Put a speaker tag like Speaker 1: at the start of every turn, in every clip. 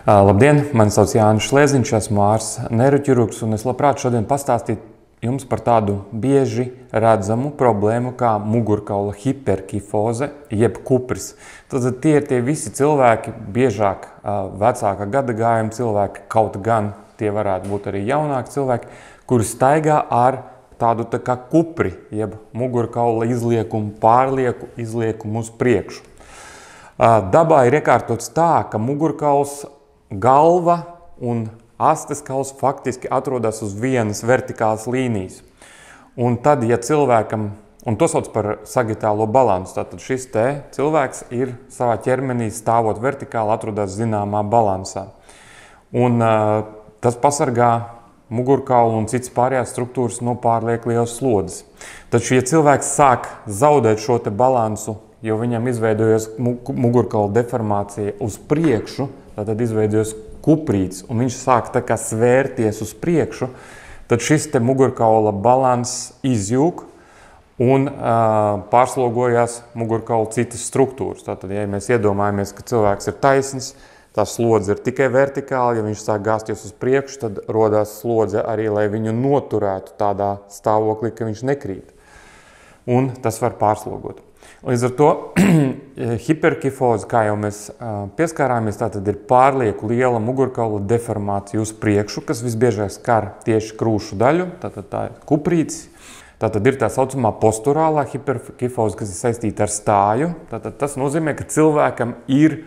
Speaker 1: Labdien, mani sauc Jānis Šlēziņš, esmu ārsts neiroķirurgs, un es labprāt šodien pastāstītu jums par tādu bieži redzamu problēmu kā mugurkaula hiperkifoze, jeb kupris. Tad tie ir tie visi cilvēki, biežāk vecāka gadagājuma cilvēki, kaut gan tie varētu būt arī jaunāki cilvēki, kuri staigā ar tādu tā kā kupri, jeb mugurkaula izliekumu, pārlieku izliekumu uz priekšu. Dabā ir iekārtots tā, ka mugurkauls, galva un astes kauls faktiski atrodas uz vienas vertikālas līnijas. Un tad, ja cilvēkam, un to sauc par sagitālo balansu, tātad šis te cilvēks ir savā ķermenī stāvot vertikāli, atrodas zināmā balansā. Un tas pasargā mugurkaulu un citas pārējās struktūras no pārlieku lielas slodzes. Taču, ja cilvēks sāk zaudēt šo te balansu, jo viņam izveidojas mugurkaula deformācija uz priekšu, tad izveidojas kuprīts, un viņš sāk tā kā svērties uz priekšu, tad šis te mugurkaula balanss izjūg un pārslogojās mugurkaula citas struktūras. Tātad, ja mēs iedomājamies, ka cilvēks ir taisns, tā slodze ir tikai vertikāla, ja viņš sāk gāzties uz priekšu, tad rodās slodze arī, lai viņu noturētu tādā stāvoklī, ka viņš nekrīt. Un tas var pārslogot. Līdz ar to hiperkifoze, kā jau mēs pieskārāmies, tātad ir pārlieku liela mugurkaula deformācija uz priekšu, kas visbiežāk skar tieši krūšu daļu, tātad tā ir kuprītis. Tātad ir tā saucamā posturālā hiperkifoze, kas ir saistīta ar stāju. Tātad tas nozīmē, ka cilvēkam ir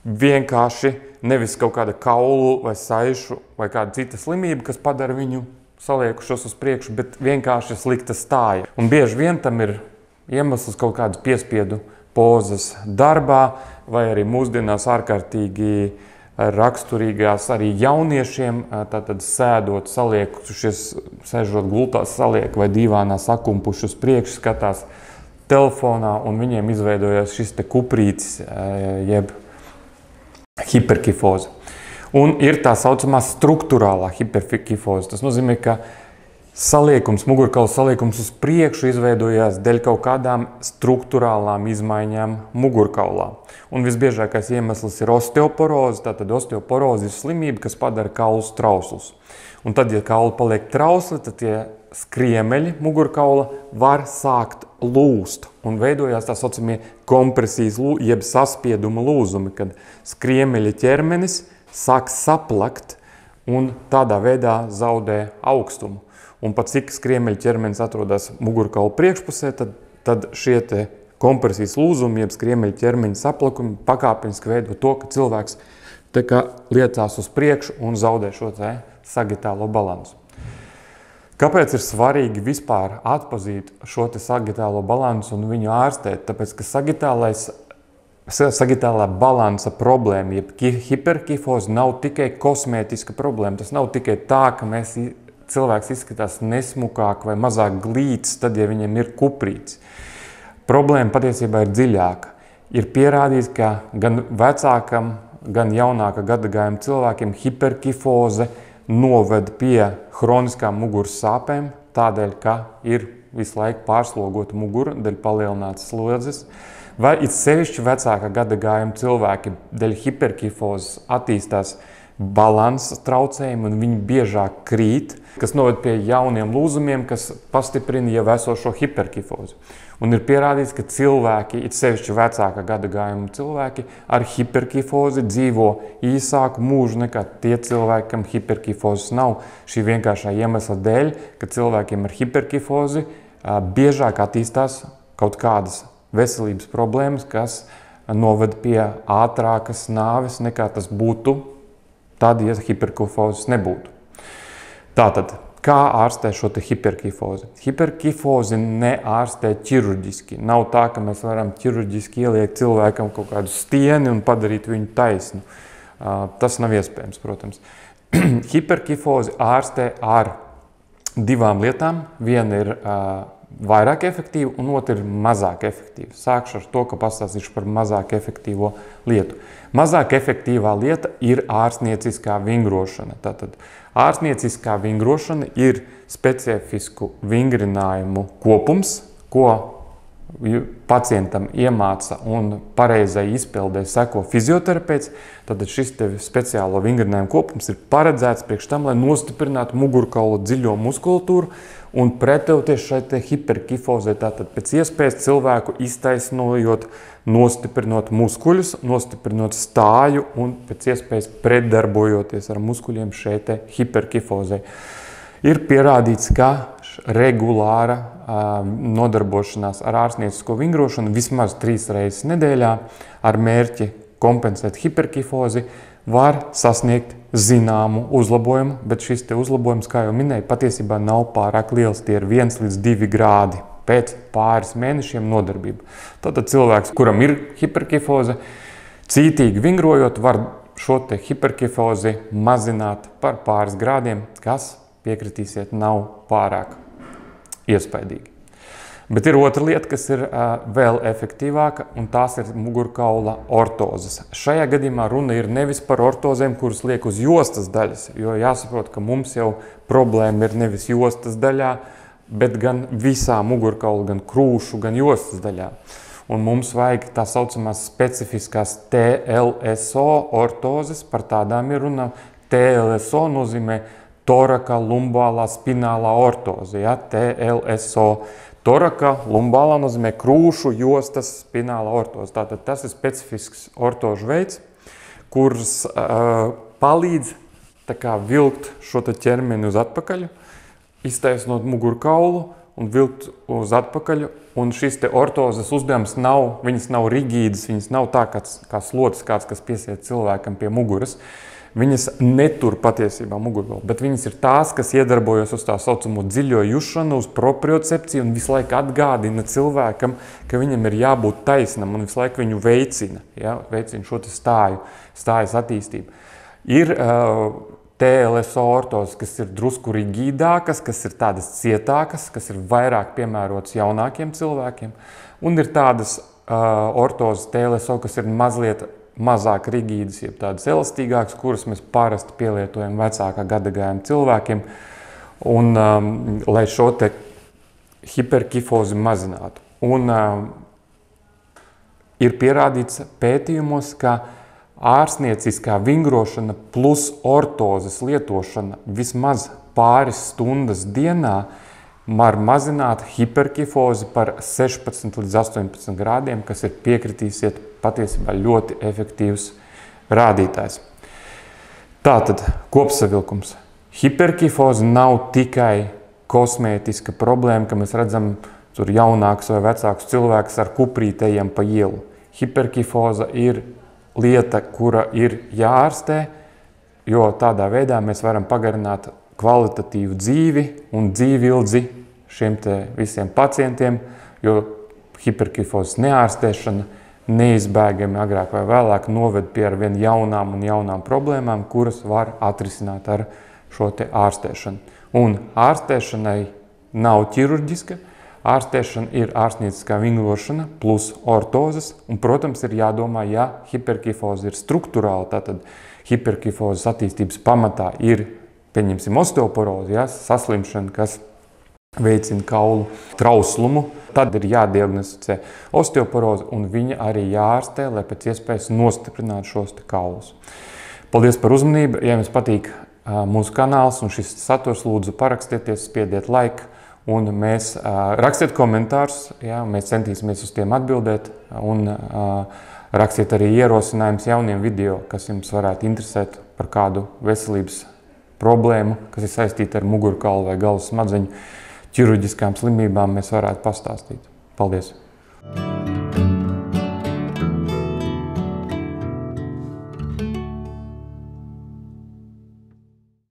Speaker 1: vienkārši nevis kaut kāda kaulu vai saišu vai kāda cita slimība, kas padara viņu saliekušos uz priekšu, bet vienkārši slikta stāja. Un bieži vien tam ir iemesls kaut kādas piespiedu pozas darbā, vai arī mūsdienās ārkārtīgi raksturīgās arī jauniešiem, tātad sēdot, saliekušies, sēžot gultās, saliek vai dīvānā sakumpuši uz priekšu, skatās telefonā, un viņiem izveidojas šis te kuprītis, jeb hiperkifoze. Un ir tā saucamā struktūrālā hiperkifoze. Tas nozīmē, ka saliekums, mugurkaula saliekums uz priekšu izveidojās dēļ kaut kādām struktūrālām izmaiņām mugurkaulā. Un visbiežākais iemesls ir osteoporoze. Tātad osteoporoze ir slimība, kas padara kaulus trauslus. Un tad, ja kauli paliek trausli, tad tie skriemeļi mugurkaula var sākt lūst. Un veidojās tā saucamie kompresijas, jeb saspieduma lūzumi, kad skriemeļa ķermenis sāk saplakt un tādā veidā zaudē augstumu. Un pat cik skriemeļa ķermenis atrodas mugurkaula priekšpusē, tad šie te kompresijas lūzumi, jeb skriemeļa ķermeņa saplakumi pakāpeniski veido to, ka cilvēks te kā liecās uz priekšu un zaudē šo te sagitālo balansu. Kāpēc ir svarīgi vispār atpazīt šo te sagitālo balansu un viņu ārstēt? Tāpēc, ka sagitālā balansa problēma, jeb hiperkifoze, nav tikai kosmētiska problēma. Tas nav tikai tā, ka cilvēks izskatās nesmukāk vai mazāk glīts, tad, ja viņam ir kuprīts. Problēma patiesībā ir dziļāka. Ir pierādīts, ka gan vecākam, gan jaunāka gadagājuma cilvēkiem hiperkifoze noved pie hroniskām muguras sāpēm, tādēļ, ka ir visu laiku pārslogota mugura, dēļ palielinātas slodzes, vai it sevišķi vecāka gadagājuma cilvēki dēļ hiperkifozes attīstās balansa traucējumi un viņi biežāk krīt, kas noved pie jauniem lūzumiem, kas pastiprina jau esošo hiperkifozi. Un ir pierādīts, ka cilvēki, it sevišķi vecāka gadagājuma cilvēki, ar hiperkifozi dzīvo īsāku mūžu nekā tie cilvēki, kam hiperkifozes nav. Šī vienkāršā iemesla dēļ, ka cilvēkiem ar hiperkifozi biežāk attīstās kaut kādas veselības problēmas, kas noved pie ātrākas nāves nekā tas būtu tad, ja hiperkifozes nebūtu. Tātad, kā ārstē šo te hiperkifozi? Hiperkifozi neārstē ķirurģiski. Nav tā, ka mēs varam ķirurģiski ieliekt cilvēkam kaut kādu stieni un padarīt viņu taisnu. Tas nav iespējams, protams. Hiperkifozi ārstē ar divām lietām. Viena ir vairāk efektīva un otra ir mazāk efektīva. Sākšu ar to, ka pastāstīšu par mazāk efektīvo lietu. Mazāk efektīvā lieta ir ārstnieciskā vingrošana. Tātad ārstnieciskā vingrošana ir specifisku vingrinājumu kopums, ko pacientam iemāca un pareizai izpildē seko fizioterapeits, tad šis speciālo vingrinājumu kopums ir paredzēts priekš tam, lai nostiprinātu mugurkaula dziļo muskulatūru un pretējoties šai hiperkifozei, tātad pēc iespējas cilvēku iztaisnojot, nostiprinot muskuļus, nostiprinot stāju un pēc iespējas pretdarbojoties ar muskuļiem šai hiperkifozei. Ir pierādīts, ka regulāra nodarbošanās ar ārstniecisko vingrošanu vismaz 3 reizes nedēļā ar mērķi kompensēt hiperkifozi var sasniegt zināmu uzlabojumu, bet šis uzlabojums, kā jau minēju, patiesībā nav pārāk liels. Tie ir 1 līdz 2 grādi pēc pāris mēnešiem nodarbību. Tātad cilvēks, kuram ir hiperkifoze, cītīgi vingrojot, var šo hiperkifozi mazināt par pāris grādiem, kas, piekritīsiet, nav pārāk iespaidīgi. Bet ir otra lieta, kas ir vēl efektīvāka, un tās ir mugurkaula ortozes. Šajā gadījumā runa ir nevis par ortozēm, kuras liek uz jostas daļas, jo jāsaprot, ka mums jau problēma ir nevis jostas daļā, bet gan visā mugurkaula, gan krūšu, gan jostas daļā. Un mums vajag tā saucamās specifiskās TLSO ortozes, par tādām ir runa. TLSO nozīmē toraka lumbālā spinālā ortoze, ja? TLSO. Toraka lumbālā nozīmē krūšu jostas spinālā ortoze. Tātad tas ir specifisks ortožu veids, kuras palīdz vilkt šo ķermeni uz atpakaļ, iztaisnot mugurkaulu un vilkt uz atpakaļ. Un šīs ortozes uzdevums nav, viņas nav rigīdas, viņas nav tā kā slotas kāds, kas piesiet cilvēkam pie muguras. Viņas netur patiesībā mugurkaulu, bet viņas ir tās, kas iedarbojas uz tā saucamo dziļo jušanu, uz propriocepciju un visu laiku atgādina cilvēkam, ka viņam ir jābūt taisnam un visu laiku viņu veicina, ja? Veicina šo stājas attīstību. Ir TLSO ortozes, kas ir drusku rigīdākas, kas ir tādas cietākas, kas ir vairāk piemērotas jaunākiem cilvēkiem, un ir tādas ortozes TLSO, kas ir mazliet mazāk rigīdas, jeb tādas elastīgākas, kuras mēs parasti pielietojam vecākā gadagājuma cilvēkiem, un lai šo hiperkifozi mazinātu. Un ir pierādīts pētījumos, ka ārstnieciskā vingrošana plus ortozes lietošana vismaz pāris stundas dienā var mazināt hiperkifozi par 16 līdz 18 grādiem, kas ir, piekritīsiet, patiesībā ļoti efektīvs rādītājs. Tātad kopsavilkums. Hiperkifoze nav tikai kosmētiska problēma, ka mēs redzam tur jaunākus vai vecākus cilvēkus ar kuprītējiem pa ielu. Hiperkifoze ir lieta, kura ir jāārstē, jo tādā veidā mēs varam pagarināt kvalitatīvu dzīvi un dzīvildzi šiem visiem pacientiem, jo hiperkifozes neārstēšana neizbēgami agrāk vai vēlāk noved pie arvien jaunām problēmām, kuras var atrisināt ar šo ārstēšanu. Un ārstēšanai nav ķirurģiska, ārstēšana ir ārstnieciskā vingrošana plus ortozes, un, protams, ir jādomā, ja hiperkifoze ir strukturāla, tātad hiperkifozes attīstības pamatā ir, pieņemsim, osteoporozi, ja, saslimšana, kas veicina kaulu trauslumu, tad ir jādiagnosticē osteoporozi un viņa arī jāārstē, lai pēc iespējas nostiprinātu šos kaulus. Paldies par uzmanību! Ja jums patīk mūsu kanāls un šis saturs, lūdzu parakstieties, spiediet like un mēs rakstiet komentārus, ja, mēs centīsimies uz tiem atbildēt un rakstiet arī ierosinājumus jauniem video, kas jums varētu interesēt par kādu veselības problēmu, kas ir saistīta ar mugurkaulu vai galvas smadzeņu ķirurģiskām slimībām, mēs varētu pastāstīt. Paldies!